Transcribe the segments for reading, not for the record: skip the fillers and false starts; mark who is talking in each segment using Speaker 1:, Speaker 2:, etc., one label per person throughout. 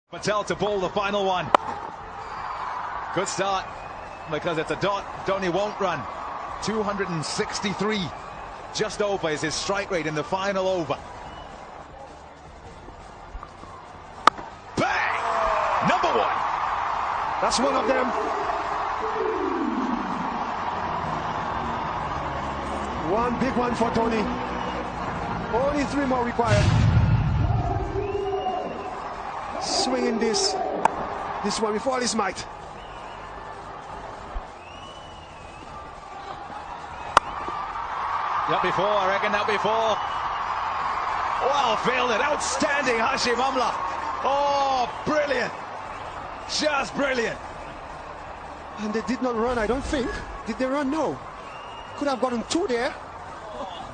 Speaker 1: Patel to bowl the final one. Good start, because it's a dot. Dhoni won't run. 263, just over, is his strike rate in the final over. Bang! Number one.
Speaker 2: That's one of them. One big one for Dhoni. Only 3 more required. Swinging this one with all his might.
Speaker 1: That before, I reckon that before. Well fielded, outstanding Hashim Amla. Oh, brilliant. Just brilliant.
Speaker 2: And they did not run, I don't think. Did they run? No. Could have gotten 2 there.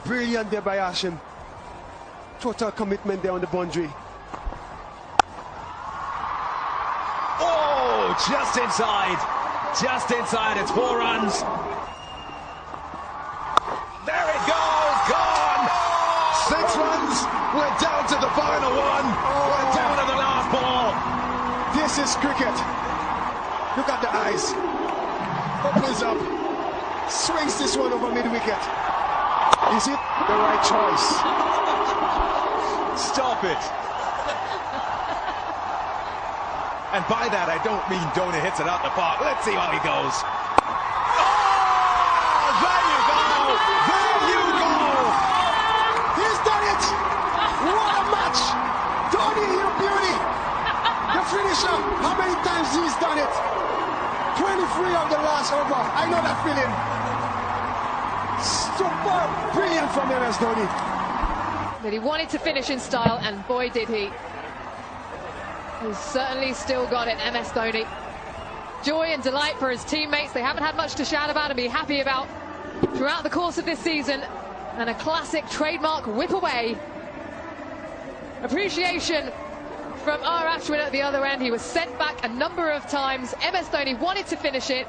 Speaker 2: Brilliant there by Hashim. Total commitment there on the boundary.
Speaker 1: Oh, just inside. Just inside, it's 4 runs. There it goes, gone! 6 runs, we're down to the final one. We're down to the last ball.
Speaker 2: This is cricket. Look at the eyes. Opens up. Swings this one over mid-wicket. Is it the right choice?
Speaker 1: Stop it. And by that, I don't mean Dhoni hits it out the park. Let's see how he goes. Oh, there you go. There you go.
Speaker 2: He's done it. What a match. Dhoni, you beauty. The finisher. How many times he's done it? 23 of the last over. I know that feeling. Super brilliant from MS Dhoni.
Speaker 3: But he wanted to finish in style, and boy did he. He's certainly still got it, MS Dhoni. Joy and delight for his teammates. They haven't had much to shout about and be happy about throughout the course of this season. And a classic trademark whip away. Appreciation from R. Ashwin at the other end. He was sent back a number of times. MS Dhoni wanted to finish it.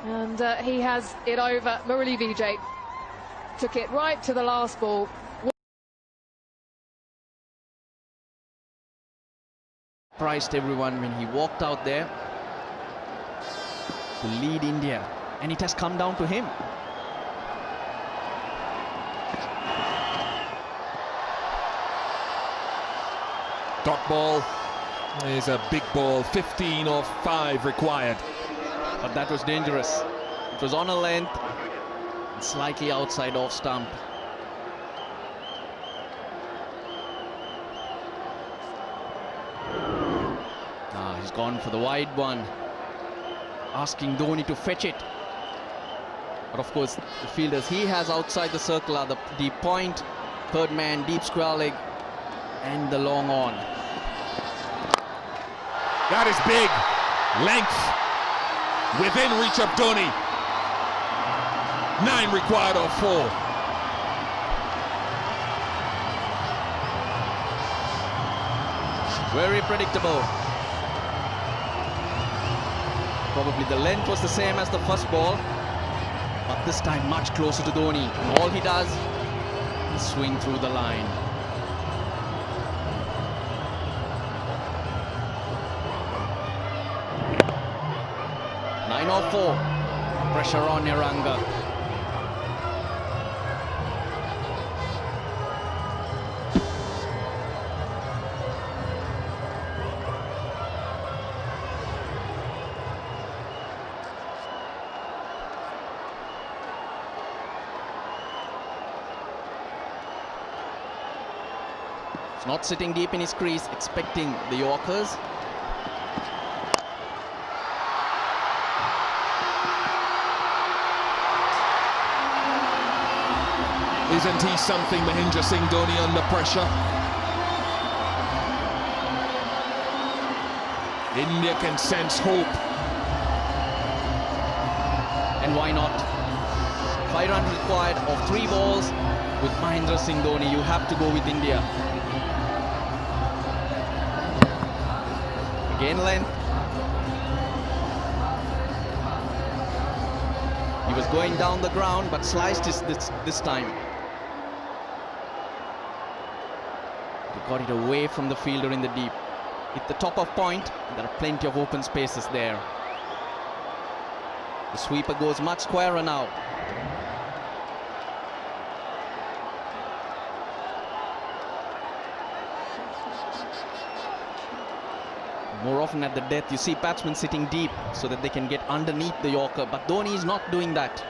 Speaker 3: And he has it over. Murali Vijay took it right to the last ball.
Speaker 4: Surprised everyone when he walked out there to lead India, and it has come down to him.
Speaker 5: Dot ball is a big ball, 15 or 5 required.
Speaker 4: But that was dangerous. It was on a length, and slightly outside off stump. He's gone for the wide one, asking Dhoni to fetch it. But of course, the fielders he has outside the circle are the deep point, third man, deep square leg, and the long on.
Speaker 5: That is big. Length within reach of Dhoni. 9 required of 4.
Speaker 4: Very predictable. Probably the length was the same as the first ball, but this time much closer to Dhoni. And all he does is swing through the line. Nine or 4. Pressure on Niranga. Not sitting deep in his crease, expecting the Yorkers.
Speaker 5: Isn't he something, Mahendra Singh Dhoni, under pressure? India can sense hope.
Speaker 4: And why not? 5 runs required of 3 balls. With Mahendra Singh Dhoni, you have to go with India. Again length. He was going down the ground, but sliced this time. He got it away from the fielder in the deep. hit the top of point. There are plenty of open spaces there. The sweeper goes much squarer now. More often at the death, you see batsmen sitting deep so that they can get underneath the Yorker, but Dhoni is not doing that.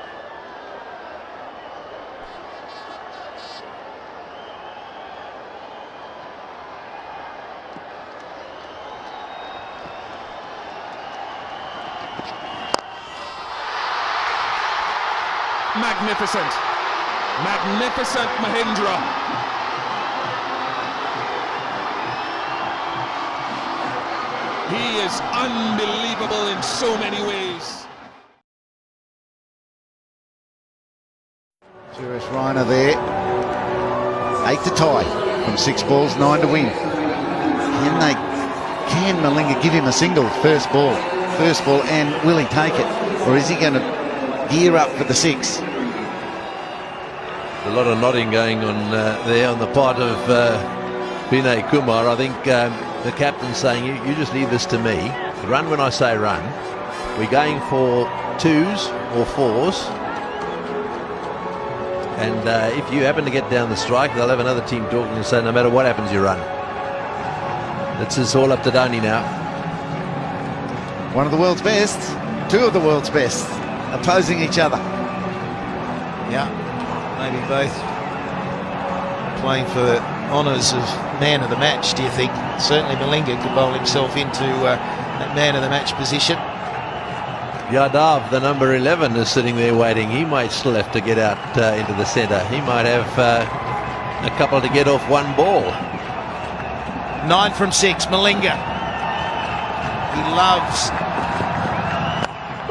Speaker 5: Magnificent. Magnificent Mahindra. He is unbelievable in so many ways.
Speaker 6: Suresh Raina there. 8 to tie from 6 balls, 9 to win. Can Malinga give him a single first ball, and will he take it? Or is he going to gear up for the 6?
Speaker 7: A lot of nodding going on there on the part of Vinay Kumar. I think the captain's saying, you just leave this to me. Run when I say run. We're going for 2s or 4s. And if you happen to get down the strike, they'll have another team talking and say, no matter what happens, you run. It's all up to Dhoni now.
Speaker 6: One of the world's best, 2 of the world's best, opposing each other.
Speaker 8: Yeah, maybe both playing for the honours of man of the match, do you think? Certainly Malinga could bowl himself into that man of the match position.
Speaker 7: Yadav, the number 11, is sitting there waiting. He might still have to get out into the centre. He might have a couple to get off one ball.
Speaker 8: 9 from 6, Malinga. He loves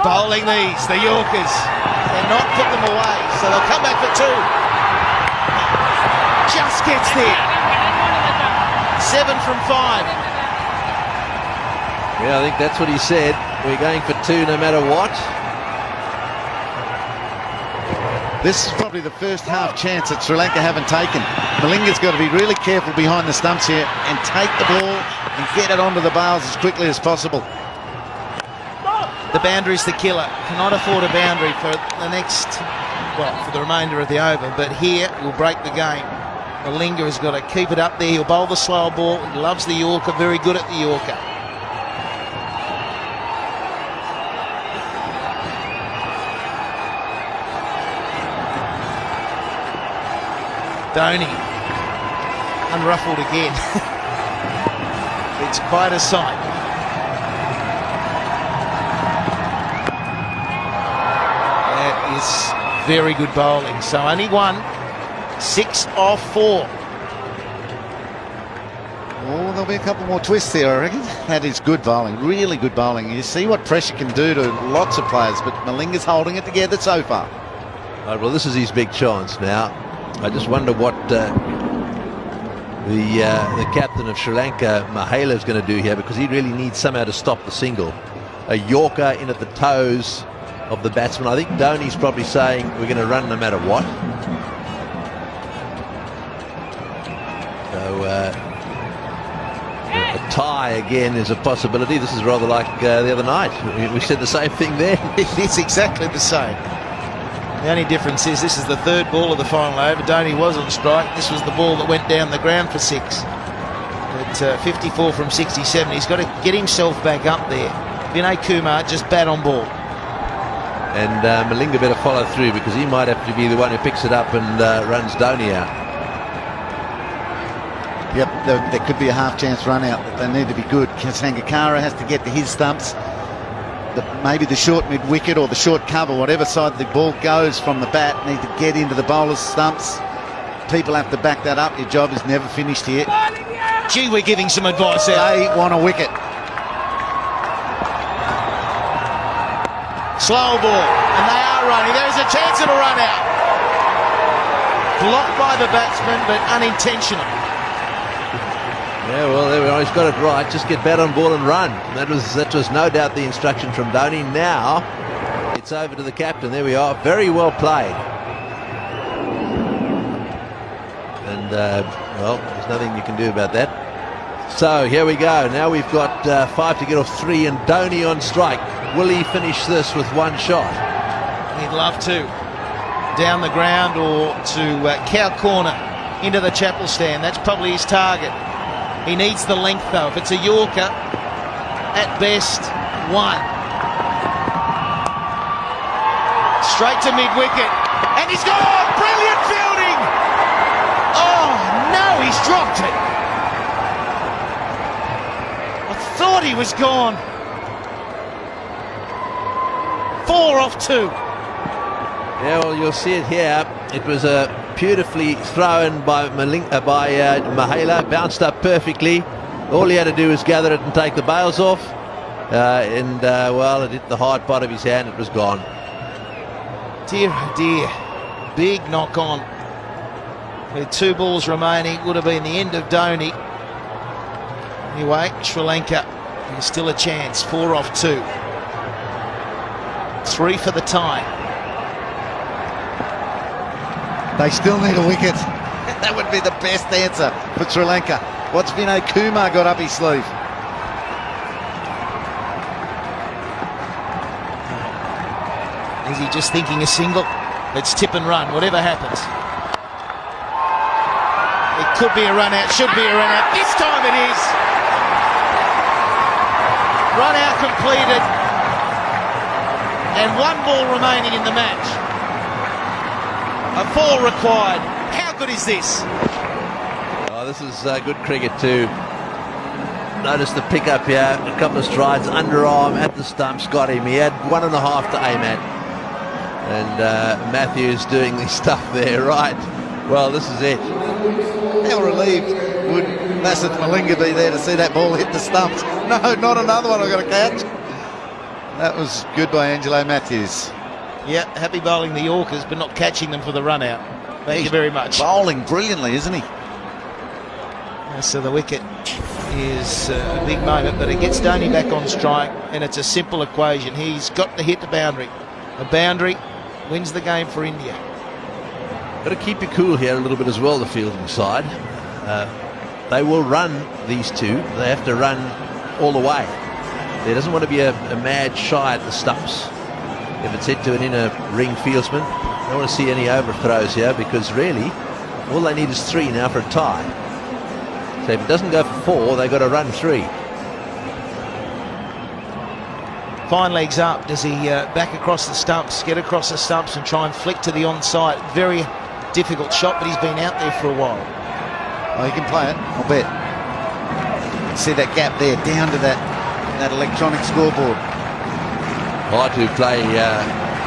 Speaker 8: bowling these, the Yorkers. They're not put them away, so they'll come back for 2. Just gets there. 7 from 5.
Speaker 7: Yeah, I think that's what he said. We're going for 2 no matter what.
Speaker 6: This is probably the first half chance that Sri Lanka haven't taken. Malinga's got to be really careful behind the stumps here and take the ball and get it onto the bails as quickly as possible.
Speaker 8: The boundary's the killer. Cannot afford a boundary for the next, well, for the remainder of the over, but here will break the game. Malinga has got to keep it up there. He'll bowl the slower ball. He loves the Yorker, very good at the Yorker. Dhoni, unruffled again. It's quite a sight. That is very good bowling. So only 1, 6 off 4.
Speaker 6: Oh, there'll be a couple more twists there, I reckon. That is good bowling, really good bowling. You see what pressure can do to lots of players, but Malinga's holding it together so far.
Speaker 7: Right, well, this is his big chance now. I just wonder what the captain of Sri Lanka, Mahela, is going to do here, because he really needs somehow to stop the single. A Yorker in at the toes of the batsman. I think Dhoni's probably saying we're going to run no matter what. So a tie again is a possibility. This is rather like the other night. We said the same thing there.
Speaker 8: It's exactly the same. The only difference is this is the 3rd ball of the final over. Dhoni was on strike. This was the ball that went down the ground for 6. But 54 from 67. He's got to get himself back up there. Vinay Kumar just bat on ball.
Speaker 7: And Malinga better follow through, because he might have to be the one who picks it up and runs Dhoni out.
Speaker 6: Yep, there could be a half chance run out. They need to be good. Sangakkara has to get to his stumps. Maybe the short mid-wicket or the short cover, whatever side the ball goes from the bat, need to get into the bowler's stumps. People have to back that up. Your job is never finished here.
Speaker 8: Gee, we're giving some advice out.
Speaker 6: They want a wicket.
Speaker 8: Slow ball, and they are running. There's a chance it'll run out. Blocked by the batsman, but unintentional.
Speaker 7: Yeah, well, there we are. He's got it right. Just get bat on ball and run. That was no doubt the instruction from Dhoni. Now it's over to the captain. There we are. Very well played. And well, there's nothing you can do about that. So here we go. Now we've got 5 to get off 3 and Dhoni on strike. Will he finish this with one shot?
Speaker 8: He'd love to. Down the ground or to cow corner into the chapel stand. That's probably his target. He needs the length though. If it's a Yorker, at best, 1. Straight to mid-wicket. And he's gone! Brilliant fielding! Oh, no, he's dropped it. I thought he was gone. 4 off 2.
Speaker 7: Yeah, well, you'll see it here. It was a beautifully thrown by Mahela, bounced up perfectly. All he had to do was gather it and take the bails off. Well, it hit the hard part of his hand. It was gone.
Speaker 8: Dear, oh dear. Big knock on. With 2 balls remaining, would have been the end of Dhoni. Anyway, Sri Lanka, there's still a chance. 4 off 2. 3 for the tie.
Speaker 6: They still need a wicket. That would be the best answer for Sri Lanka. What's Vinay Kumar got up his sleeve?
Speaker 8: Is he just thinking a single? Let's tip and run, whatever happens. It could be a run out, should be a run out. This time it is. Run out completed. And 1 ball remaining in the match. A 4 required. How good is this?
Speaker 7: Oh, this is good cricket too. Notice the pickup here. A couple of strides, underarm at the stumps, got him. He had 1.5 to aim at. And Matthews doing the stuff there, right? Well, this is it.
Speaker 6: How relieved would Lasith Malinga be there to see that ball hit the stumps? No, not another one I've got to catch. That was good by Angelo Matthews.
Speaker 8: Yeah, happy bowling the Yorkers, but not catching them for the run out. Thank you very much.
Speaker 6: Bowling brilliantly, isn't he?
Speaker 8: So the wicket is a big moment, but it gets Dhoni back on strike, and it's a simple equation. He's got to hit the boundary. A boundary wins the game for India.
Speaker 7: Got to keep you cool here a little bit as well, the fielding side. They will run these 2. They have to run all the way. There doesn't want to be a mad shy at the stumps. If it's hit to an inner ring fieldsman, I don't want to see any overthrows here, because really all they need is 3 now for a tie. So if it doesn't go for 4, they've got to run 3.
Speaker 8: Fine legs up. Does he back across the stumps, get across the stumps and try and flick to the onside? Very difficult shot, but he's been out there for a while.
Speaker 6: Oh, he can play it, I'll bet. See that gap there, down to that electronic scoreboard.
Speaker 7: Hard to play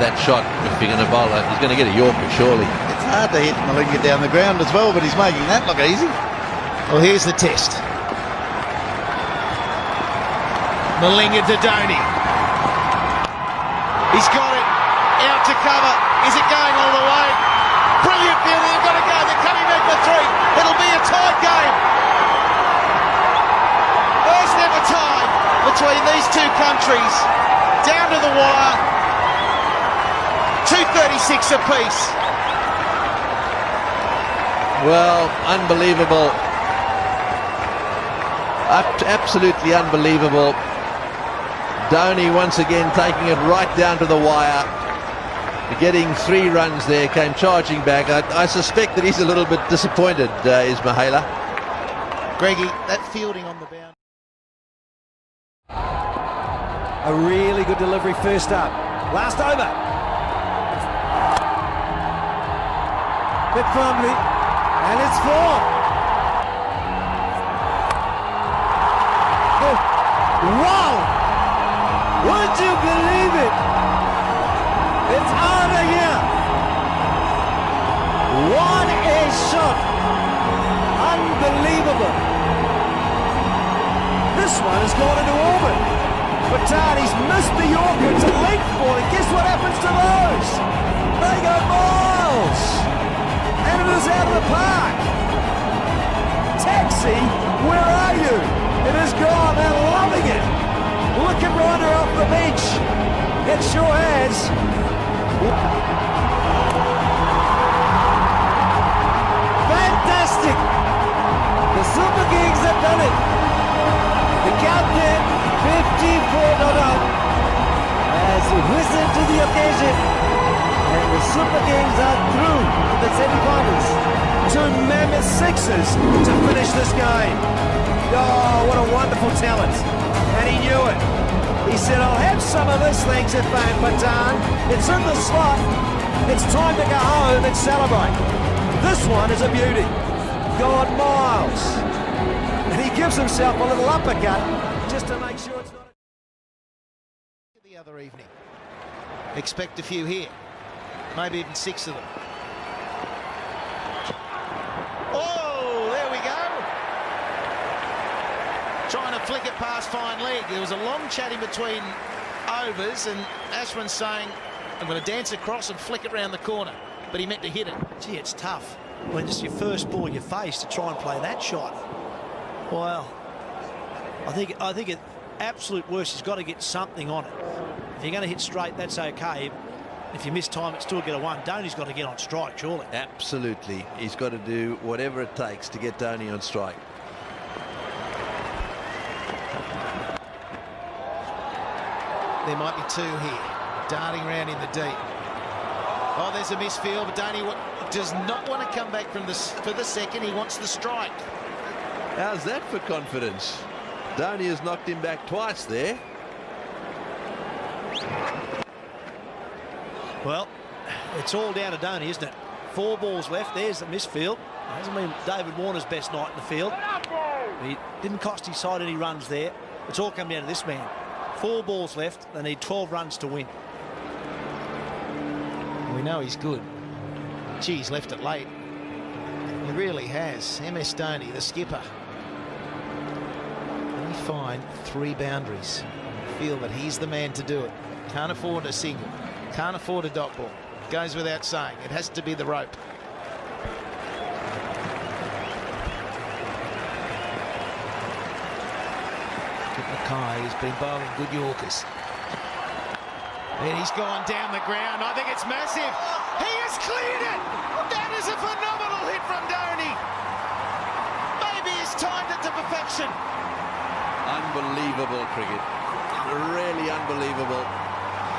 Speaker 7: that shot if you're going to bowl it. He's going to get a Yorker, surely.
Speaker 6: It's hard to hit Malinga down the ground as well, but he's making that look easy.
Speaker 8: Well, here's the test. Malinga to Dhoni. He's got it. Out to cover. Is it going all the way? Brilliant fielding. They've got to go. They're coming back for 3. It'll be a tied game. First ever tie between these 2 countries. Down to the wire. 2:36 apiece.
Speaker 7: Well, unbelievable. Absolutely unbelievable. Dhoni once again taking it right down to the wire. Getting 3 runs there, came charging back. I suspect that he's a little bit disappointed, is Mahela.
Speaker 8: Greggy, that fielding on the bound.
Speaker 9: A really good delivery first up. Last over. Bit firmly. And it's 4. Wow! Would you believe it? It's out of here. What a shot. Unbelievable. This one has gone into orbit. Batani's missed the Yorker. It's a length ball, and guess what happens to those? They go miles. And it is out of the park. Taxi, where are you? It is gone. They're loving it. Look at Ryder off the bench. It sure has. Fantastic. The Super Kings have done it. count them. 54 not out. Has risen to the occasion. And the Super Kings are through to the semi-finals. 2 mammoth sixes to finish this game. Oh, what a wonderful talent. And he knew it. He said, I'll have some of this, thanks Irfan Pathan. It's in the slot. It's time to go home and celebrate. This one is a beauty. God Miles. And he gives himself a little uppercut just to make sure it's not...
Speaker 8: The other evening. Expect a few here. Maybe even 6 of them. Oh, there we go. Trying to flick it past fine leg. There was a long chat in between overs, and Ashwin's saying, I'm going to dance across and flick it round the corner. But he meant to hit it.
Speaker 10: Gee, it's tough when it's your first ball you face to try and play that shot. Well, I think at absolute worst, he's got to get something on it. If you're going to hit straight, that's okay. If you miss time, it's still get a 1. Dhoni's got to get on strike, surely.
Speaker 7: Absolutely. He's got to do whatever it takes to get Dhoni on strike.
Speaker 8: There might be 2 here. Darting around in the deep. Oh, there's a misfield, but Dhoni does not want to come back for the second. He wants the strike.
Speaker 7: How's that for confidence? Dhoni has knocked him back twice there.
Speaker 10: Well, it's all down to Dhoni, isn't it? 4 balls left. There's the misfield. It hasn't been David Warner's best night in the field. He didn't cost his side any runs there. It's all come down to this man. 4 balls left. They need 12 runs to win.
Speaker 8: We know he's good. Gee, he's left it late. He really has. MS Dhoni, the skipper. Only find 3 boundaries. I feel that he's the man to do it. Can't afford a single. Can't afford a dot ball. Goes without saying. It has to be the rope. Mackay has been bowling good Yorkers. And he's gone down the ground. I think it's massive. He has cleared it. That is a phenomenal hit from Dhoni. Maybe he's timed it to perfection.
Speaker 7: Unbelievable cricket. Really unbelievable.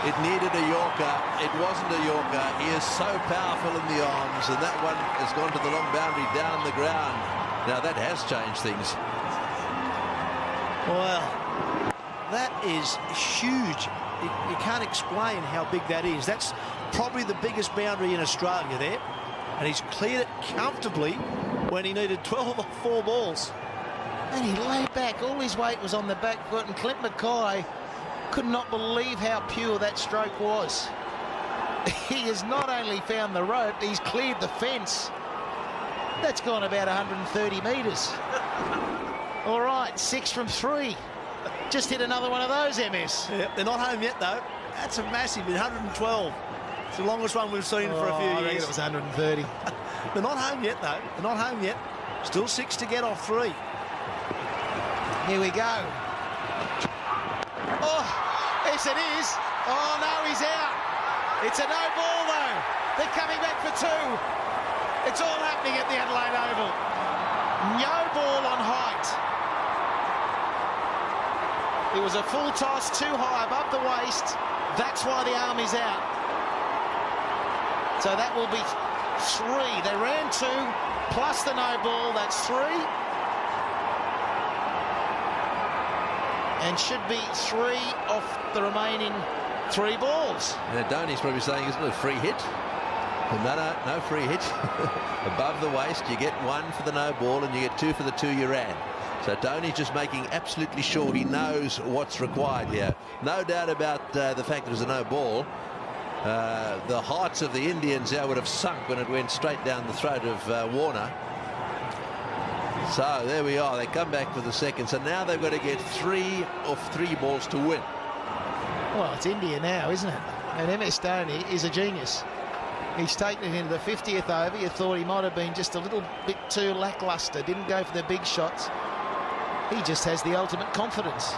Speaker 7: It needed a Yorker. It wasn't a Yorker. He is so powerful in the arms, and that one has gone to the long boundary down the ground. Now that has changed things.
Speaker 10: Well, that is huge. You can't explain how big that is. That's probably the biggest boundary in Australia there. And he's cleared it comfortably when he needed 12 or 4 balls.
Speaker 8: And he laid back. All his weight was on the back foot, and Clint Mackay could not believe how pure that stroke was. He has not only found the rope, he's cleared the fence. That's gone about 130 metres. All right, 6 from 3. Just hit another one of those, MS.
Speaker 10: Yeah, they're not home yet, though. That's a massive 112. It's the longest one we've seen for a few
Speaker 8: I
Speaker 10: years.
Speaker 8: reckon it was 130.
Speaker 10: They're not home yet, though. They're not home yet. Still 6 to get off 3.
Speaker 8: Here we go. Oh, yes it is. Oh, no, he's out. It's a no ball, though. They're coming back for 2. It's all happening at the Adelaide Oval. No ball on height. It was a full toss, too high above the waist. That's why the arm is out. So that will be 3. They ran 2 plus the no ball. That's 3. And should be 3 off the remaining 3 balls.
Speaker 7: Now Dhoni's probably saying, isn't it a free hit? No free hit. Above the waist, you get 1 for the no ball and you get 2 for the 2 you ran. So Dhoni's just making absolutely sure he knows what's required here. No doubt about the fact that it was a no ball. The hearts of the Indians would have sunk when it went straight down the throat of Warner. So there we are. They come back for the second. So now they've got to get 3 of 3 balls to win.
Speaker 8: Well, it's India now, isn't it? And MS Dhoni is a genius. He's taken it into the 50th over. You thought he might have been just a little bit too lacklustre. Didn't go for the big shots. He just has the ultimate confidence.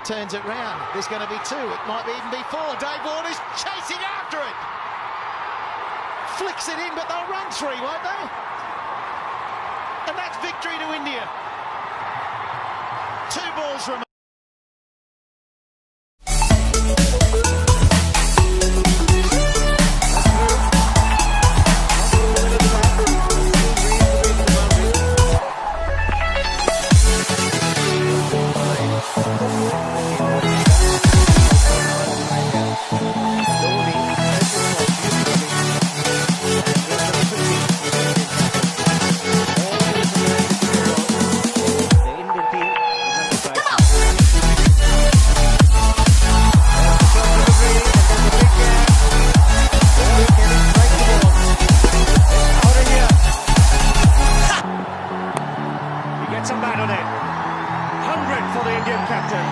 Speaker 8: Turns it round. There's going to be 2. It might even be 4. Dave Warner's chasing after it. Flicks it in, but they'll run 3, won't they? And that's
Speaker 2: victory to India. 2 balls remain.
Speaker 9: Gets a bat on it. 100 for the Indian captain.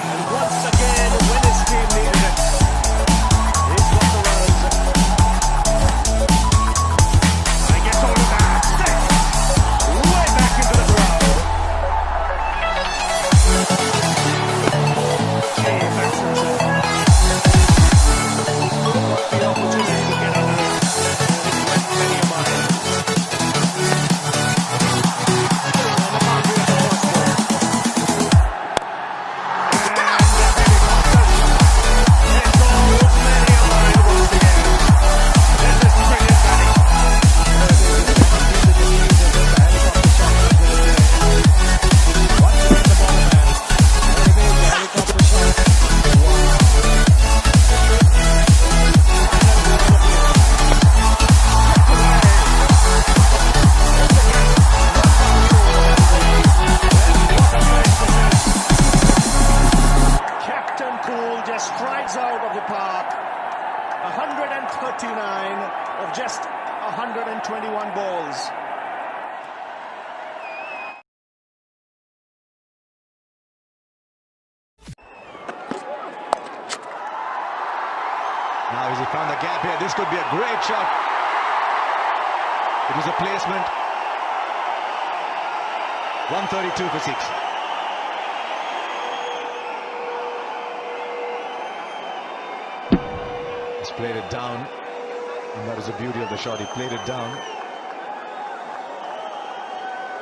Speaker 9: And once again, when his team needed it, he's got the runs. And gets all of that. Six. Way back into the crowd. Hey, Maxson. Got the opportunity to get under it. Went many a mile. Strides out of the park. 139 of just 121 balls.
Speaker 1: Now as he found the gap here, this could be a great shot. It was a placement. 132 for 6. Played it down, and that was the beauty of the shot. He played it down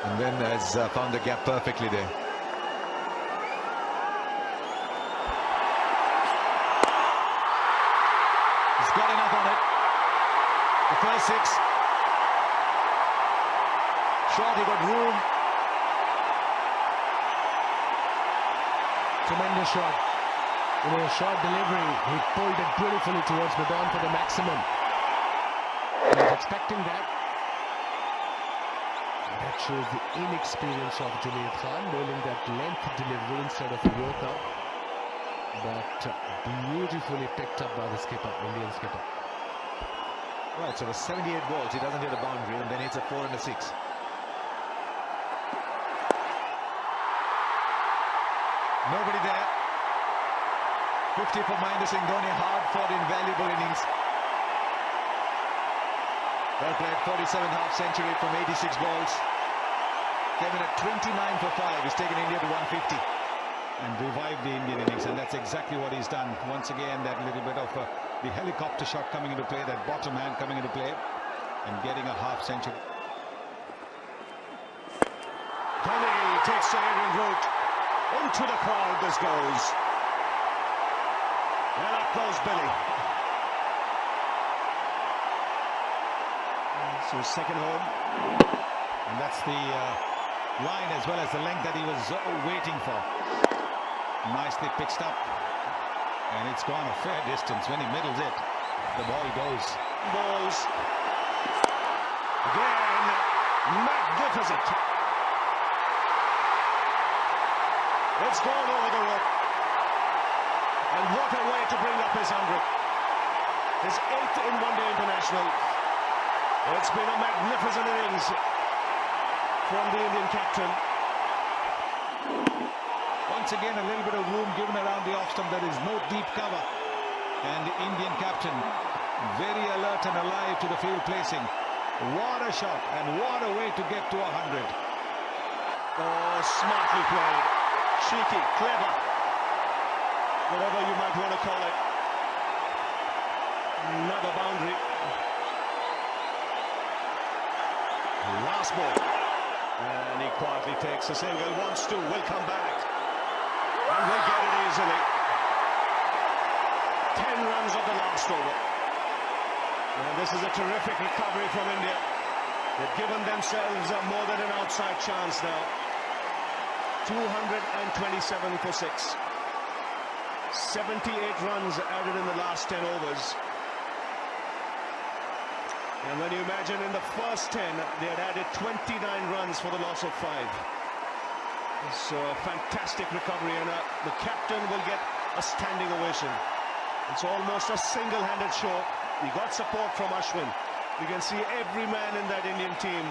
Speaker 1: and then has found the gap perfectly there. He's got enough on it. The first 6 shot, he got room.
Speaker 11: Tremendous shot. Short delivery, he pulled it beautifully towards Madon for the maximum. He was expecting that. That shows the inexperience of Junaid Khan, bowling that length delivery instead of a yorker. But beautifully picked up by the skipper, Indian skipper.
Speaker 1: Right, so with 78 balls, he doesn't hit a boundary, and then hits a 4 and a 6. Nobody there. 50 for Mahendra Singh Dhoni, hard-fought, invaluable innings. Well played, 47 half-century from 86 balls. Came in at 29 for 5. He's taken India to 150 and revived the Indian innings, and that's exactly what he's done. Once again, that little bit of the helicopter shot coming into play, that bottom hand coming into play, and getting a half-century.
Speaker 9: Dhoni takes the aerial route. Into the crowd this goes. And up goes Billy. So second home.
Speaker 1: And that's the line as well as the length that he was waiting for. Nicely pitched up. And it's gone a fair distance. When he middles it, the ball goes.
Speaker 9: Balls. Again, magnificent. It's gone over the rope. And what a way to bring up his 100. His 8th in one-day international. It's been a magnificent innings from the Indian captain.
Speaker 1: Once again, a little bit of room given around the off-stump. There is no deep cover. And the Indian captain, very alert and alive to the field placing. What a shot, and what a way to get to 100.
Speaker 9: Oh, smartly played. Cheeky, clever. Whatever you might want to call it. Another boundary.
Speaker 12: Last ball. And he quietly takes a single, wants to, will come back. And will get it easily. 10 runs of the last over. And this is a terrific recovery from India. They've given themselves more than an outside chance now. 227 for 6. 78 runs added in the last 10 overs. And when you imagine in the first 10, they had added 29 runs for the loss of 5. So a fantastic recovery, and the captain will get a standing ovation. It's almost a single-handed show. He got support from Ashwin. You can see every man in that Indian team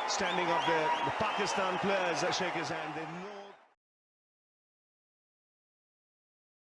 Speaker 12: standing up there. The Pakistan players shake his hand. They know